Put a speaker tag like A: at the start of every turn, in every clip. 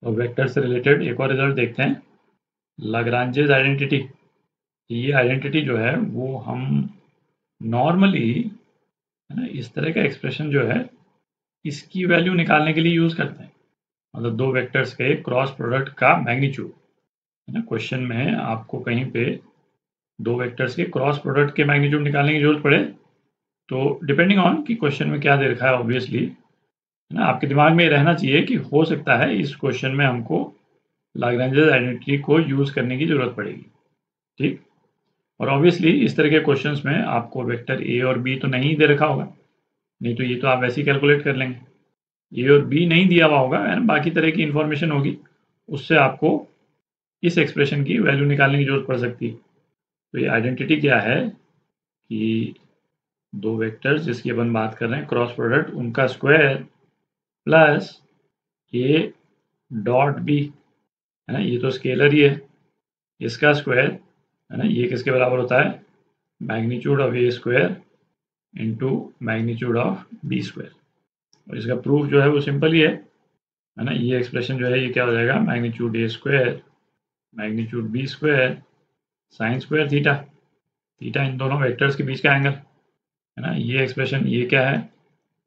A: और वेक्टर से रिलेटेड एक और रिजल्ट देखते हैं, लाग्रांजेस आइडेंटिटी। ये आइडेंटिटी जो है वो हम नॉर्मली, है ना, इस तरह का एक्सप्रेशन जो है इसकी वैल्यू निकालने के लिए यूज़ करते हैं। मतलब दो वेक्टर्स के क्रॉस प्रोडक्ट का मैग्नीट्यूड, है ना, क्वेश्चन में आपको कहीं पे दो वेक्टर्स के क्रॉस प्रोडक्ट के मैग्नीट्यूड निकालने की जरूरत पड़े तो डिपेंडिंग ऑन कि क्वेश्चन में क्या दे रखा है, ऑब्वियसली, है ना, आपके दिमाग में ये रहना चाहिए कि हो सकता है इस क्वेश्चन में हमको लाग्रांजेस आइडेंटिटी को यूज़ करने की ज़रूरत पड़ेगी। ठीक। और ऑब्वियसली इस तरह के क्वेश्चंस में आपको वेक्टर ए और बी तो नहीं दे रखा होगा, नहीं तो ये तो आप वैसे ही कैलकुलेट कर लेंगे। ए और बी नहीं दिया हुआ होगा एंड बाकी तरह की इंफॉर्मेशन होगी, उससे आपको इस एक्सप्रेशन की वैल्यू निकालने की जरूरत पड़ सकती है। तो ये आइडेंटिटी क्या है कि दो वेक्टर्स जिसकी अपन बात कर रहे हैं क्रॉस प्रोडक्ट, उनका स्क्वायर प्लस ए डॉट बी, है ना, ये तो स्केलर ही है, इसका स्क्वायर, है ना, ये किसके बराबर होता है, magnitude of A square into magnitude of B square. और इसका प्रूफ जो है वो सिंपल ही है ना, ये एक्सप्रेशन जो है ये क्या हो जाएगा, मैग्नीट्यूड ए square magnitude B square sine square theta. Theta इन दोनों वेक्टर्स के बीच का एंगल, है ना। ये एक्सप्रेशन ये क्या है,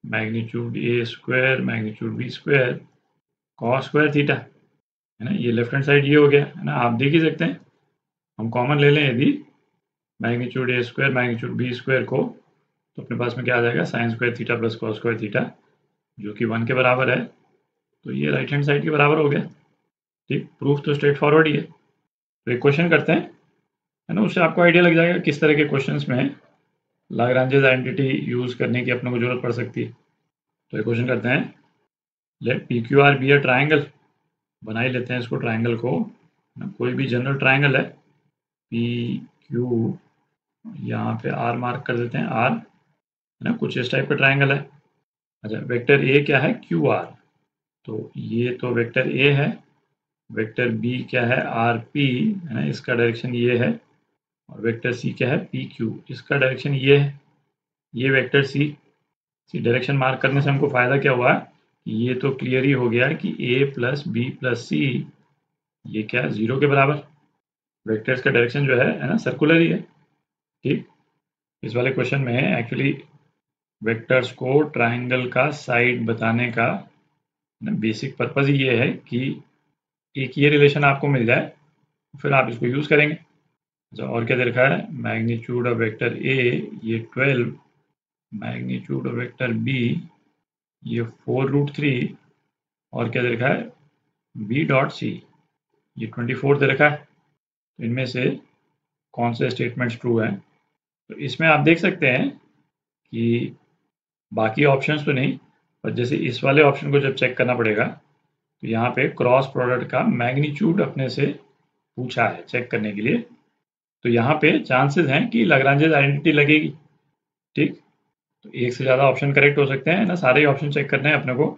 A: मैग्नीट्यूड ए square magnitude B square cos square theta, है ना। ये लेफ्ट हैंड साइड ये हो गया, है ना, आप देख ही सकते हैं। हम कॉमन ले लें यदि मैग्नीट्यूड ए स्क्वायर मैग्नीट्यूड बी स्क्वायर को, तो अपने पास में क्या आ जाएगा, sine square theta plus cos square theta, जो कि 1 के बराबर है। तो ये राइट हैंड साइड के बराबर हो गया। ठीक, प्रूफ तो स्ट्रेट फॉरवर्ड ही है। तो एक क्वेश्चन करते हैं, है ना, उससे आपको आइडिया लग जाएगा किस तरह के क्वेश्चंस में लाग्रांजेस आइडेंटिटी यूज करने की अपने को जरूरत पड़ सकती है। तो एक क्वेश्चन करते हैं, let P Q R be a triangle. बना ही लेते हैं इसको ट्राइंगल को, कोई भी जनरल ट्राइंगल है, पी क्यू, यहाँ पे आर मार्क कर देते हैं, आर, है ना, कुछ इस टाइप का ट्राइंगल है। अच्छा, वेक्टर ए क्या है, क्यू आर, तो ये तो वेक्टर ए है। वेक्टर बी क्या है, आर पी, है ना, इसका डायरेक्शन ये है। और वेक्टर सी क्या है, पी क्यू, इसका डायरेक्शन ये है। ये वेक्टर सी डायरेक्शन मार्क करने से हमको फायदा क्या हुआ, ये तो क्लियर ही हो गया कि ए प्लस बी प्लस सी ये क्या है, 0 के बराबर। वेक्टर्स का डायरेक्शन जो है ना, सर्कुलर ही है। ठीक, इस वाले क्वेश्चन में एक्चुअली वेक्टर्स को ट्राइंगल का साइड बताने का बेसिक पर्पज ही ये है कि एक ये रिलेशन आपको मिल जाए, फिर आप इसको यूज करेंगे। अच्छा, और क्या दे रखा है, मैग्नीट्यूड ऑफ वेक्टर ए ये 12, मैग्नीट्यूड ऑफ वेक्टर बी ये 4√3, और क्या दे रखा है, बी डॉट सी ये 24 दे रखा है। तो इनमें से कौन से स्टेटमेंट्स ट्रू हैं, तो इसमें आप देख सकते हैं कि बाकी ऑप्शंस तो नहीं, पर जैसे इस वाले ऑप्शन को जब चेक करना पड़ेगा तो यहाँ पे क्रॉस प्रोडक्ट का मैग्नीट्यूड अपने से पूछा है चेक करने के लिए, तो यहाँ पे चांसेस हैं कि लाग्रांजेस आइडेंटिटी लगेगी। ठीक, तो एक से ज़्यादा ऑप्शन करेक्ट हो सकते हैं ना, सारे ऑप्शन चेक करने हैं अपने को।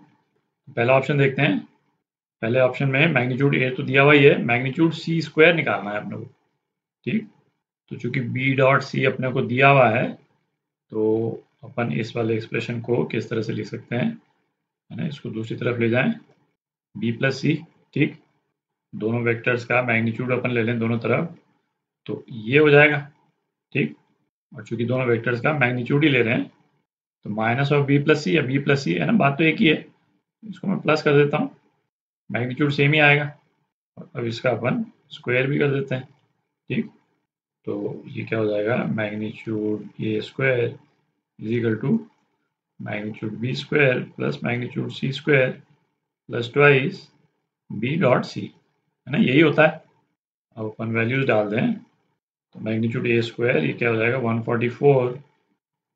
A: पहला ऑप्शन देखते हैं, पहले ऑप्शन में मैग्नीट्यूड ए तो दिया हुआ ही है, मैग्नीट्यूड सी स्क्वायर निकालना है अपने को। ठीक, तो चूंकि बी डॉट सी अपने को दिया हुआ है, तो अपन इस वाले एक्सप्रेशन को किस तरह से लिख सकते हैं, है ना, इसको दूसरी तरफ ले जाएं, बी प्लस सी। ठीक, दोनों वेक्टर्स का मैग्नीट्यूड अपन ले लें दोनों तरफ, तो ये हो जाएगा। ठीक, और चूंकि दोनों वेक्टर्स का मैग्नीट्यूड ही ले रहे हैं, तो माइनस ऑफ बी प्लस सी या बी प्लस सी, है ना, बात तो एक ही है, इसको मैं प्लस कर देता हूँ, मैग्नीट्यूड सेम ही आएगा। और अब इसका अपन स्क्वायर भी कर देते हैं। ठीक, तो ये क्या हो जाएगा, magnitude A square is equal to magnitude B square plus magnitude C square plus twice B dot C, है ना, यही होता है। अब अपन वैल्यूज डाल दें, तो मैग्नीट्यूड ए स्क्वायर ये क्या हो जाएगा, 144,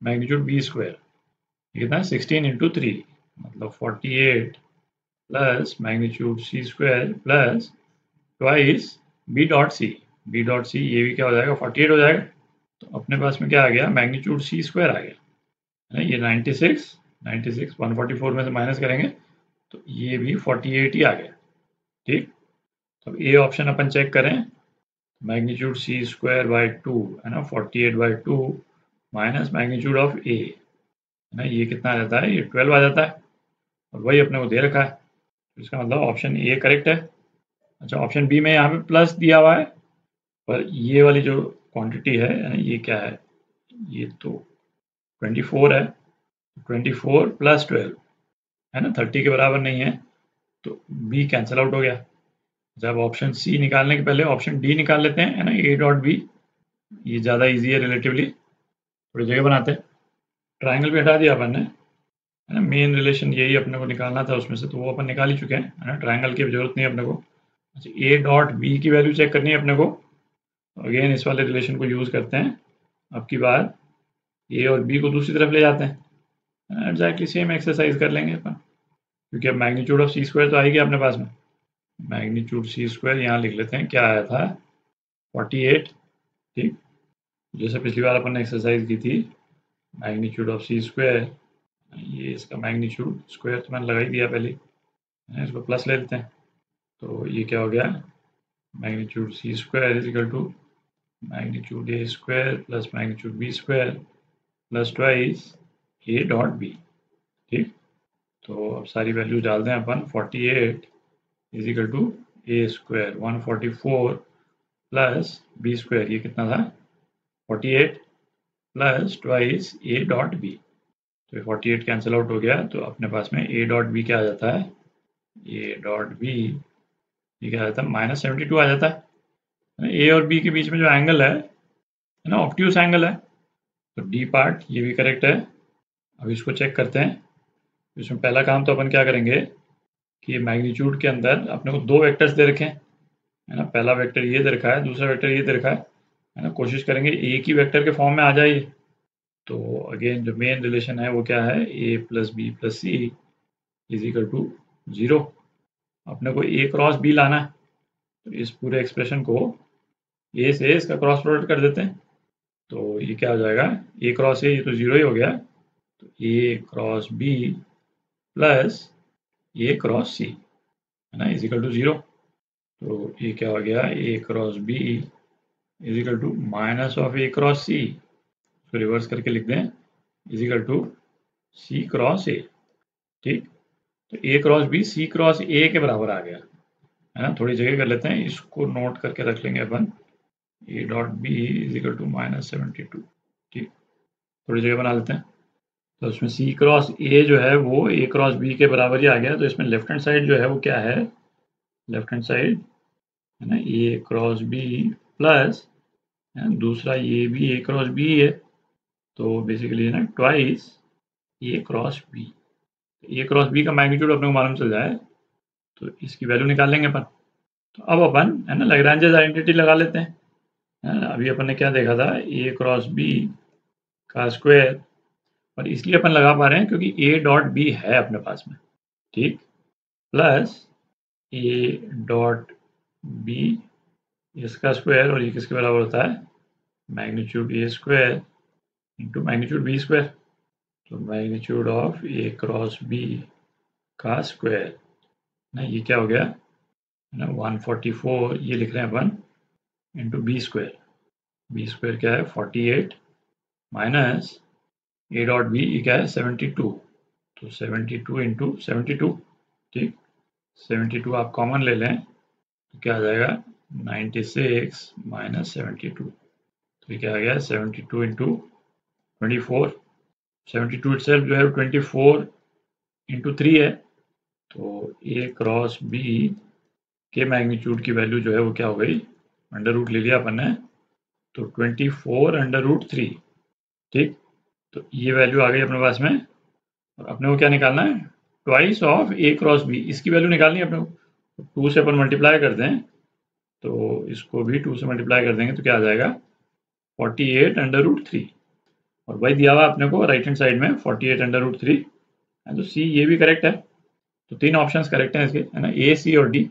A: मैग्नीट्यूड बी स्क्वायर ये कितना है, 16 इंटू 3 मतलब 48 plus magnitude C square plus twice B dot C ये भी क्या हो जाएगा, 48 हो जाएगा। तो अपने पास में क्या आ गया, मैग्नीट्यूड सी स्क्वायर आ गया, है ना, ये 96 144 में से माइनस करेंगे तो ये भी 48 ही आ गया। ठीक, तो अब ए ऑप्शन अपन चेक करें, मैग्नीट्यूड सी स्क्वायर बाई 2, है ना, 48/2 माइनस मैग्नीट्यूड ऑफ ए, है ना, ये कितना आ जाता है, ये 12 आ जाता है, और वही अपने को दे रखा है। इसका मतलब ऑप्शन ए करेक्ट है। अच्छा, ऑप्शन बी में यहाँ पे प्लस दिया हुआ है, पर ये वाली जो क्वांटिटी है ये क्या है, ये तो 24 है। 24 प्लस 12 है ना, 30 के बराबर नहीं है, तो बी कैंसिल आउट हो गया। जब ऑप्शन सी निकालने के पहले ऑप्शन डी निकाल लेते हैं, है ना, ए डॉट बी, ये ज़्यादा इजी है रिलेटिवली। थोड़ी जगह बनाते हैं, ट्राइंगल भी हटा दिया अपन ने, है ना, मेन रिलेशन यही अपने को निकालना था उसमें से, तो वो अपन निकाल ही चुके हैं, है ना, ट्राइंगल की जरूरत नहीं है अपने को। अच्छा, ए डॉट बी की वैल्यू चेक करनी है अपने को, अगेन इस वाले रिलेशन को यूज़ करते हैं। अब की बार ए और बी को दूसरी तरफ ले जाते हैं, एग्जैक्टली सेम एक्सरसाइज कर लेंगे अपन, क्योंकि अब मैग्नीट्यूड ऑफ सी स्क्वायर तो आएगी अपने पास में। मैग्नीट्यूड सी स्क्वायर यहाँ लिख लेते हैं, क्या आया था, 48। ठीक, जैसे पिछली बार अपन ने एक्सरसाइज की थी, मैग्नीट्यूड ऑफ सी स्क्वायर, ये इसका मैग्नीट्यूड स्क्वायर तो मैंने लगा ही दिया पहले, इसको प्लस ले लेते हैं, तो ये क्या हो गया, magnitude C square is equal to magnitude A square plus magnitude B square plus twice A dot B. ठीक, तो अब सारी वैल्यू डाल दें अपन, 48 is equal to A square 144 plus B square, ये कितना था 48 plus twice A dot B, तो 48 कैंसिल आउट हो गया, तो अपने पास में ए डॉट बी क्या आ जाता है, ए डॉट बी ये क्या आ जाता है, -72 आ जाता है। ए और बी के बीच में जो एंगल है ना, ऑब्ट्यूस एंगल है, तो डी पार्ट ये भी करेक्ट है। अब इसको चेक करते हैं, इसमें पहला काम तो अपन क्या करेंगे कि मैग्नीट्यूड के अंदर अपने को दो वेक्टर्स दे रखे हैं, है ना, पहला वेक्टर ये दे रखा है, दूसरा वेक्टर ये दे रखा है ना, कोशिश करेंगे एक ही वेक्टर के फॉर्म में आ जाए। तो अगेन जो मेन रिलेशन है वो क्या है, a plus b plus c is equal to 0। अपने को ए क्रॉस बी लाना है, तो इस पूरे एक्सप्रेशन को ए से इसका क्रॉस प्रोडक्ट कर देते हैं, तो ये क्या हो जाएगा, ए क्रॉस ए, ये तो 0 ही हो गया, तो a cross B plus A cross सी, है ना, इज इक्वल टू 0। तो ये क्या हो गया, a cross b is equal to minus of A cross c, इसको रिवर्स करके लिख दें, is equal to c cross a. ठीक, तो a cross b c cross a के बराबर आ गया, है ना। थोड़ी जगह कर लेते हैं, इसको नोट करके रख लेंगे अपन, a dot b is equal to -72। ठीक, थोड़ी जगह बना लेते हैं, तो उसमें सी क्रॉस ए जो है वो ए क्रॉस बी के बराबर ही आ गया, तो इसमें लेफ्ट हैंड साइड जो है वो क्या है, लेफ्ट हैंड साइड है ना, ए क्रॉस बी प्लस दूसरा ये भी ए क्रॉस बी है, तो बेसिकली है ना ट्वाइस ए क्रॉस बी। ए क्रॉस बी का मैग्नीट्यूड अपने को मालूम चल जाए तो इसकी वैल्यू निकाल लेंगे अपन। तो अब अपन है ना लैग्रेंजेस आइडेंटिटी लगा लेते हैं, है ना। अभी अपन ने क्या देखा था, ए क्रॉस बी का स्क्वायर, और इसलिए अपन लगा पा रहे हैं क्योंकि ए डॉट बी है अपने पास में, ठीक, प्लस ए डॉट बी इसका स्क्वायर, और ये किसके बराबर होता है, मैग्नीट्यूड ए square into magnitude B square, तो magnitude of A cross b का स्क्वायर ना, ये क्या हो गया है ना 144, ये लिख रहे हैं अपन, इंटू बी स्क्वायर क्या है 48 माइनस ए डॉट बी ये क्या है 72, तो 72 इंटू 72। ठीक, 72 आप कॉमन ले लें तो क्या आ जाएगा 96 माइनस 72, तो ये क्या आ गया 72 इंटू 24, 72 इटसेल्फ जो है 24 इंटू 3 है, तो ए क्रॉस बी के मैग्नीट्यूड की वैल्यू जो है वो क्या हो गई, अंडर रूट ले लिया अपन ने, तो 24 अंडर रूट 3। ठीक, तो ये वैल्यू आ गई अपने पास में, और अपने को क्या निकालना है, twice of A cross B, इसकी वैल्यू निकालनी है अपने को। 2 से अपन मल्टीप्लाई कर दें, तो इसको भी 2 से मल्टीप्लाई कर देंगे तो क्या आ जाएगा 48 अंडर रूट 3, और वही दिया हुआ अपने को राइट हैंड साइड में 48 अंडर रूट 3, तो सी ये भी करेक्ट है, तो 3 ऑप्शंस करेक्ट हैं इसके, है ना, ए सी और डी।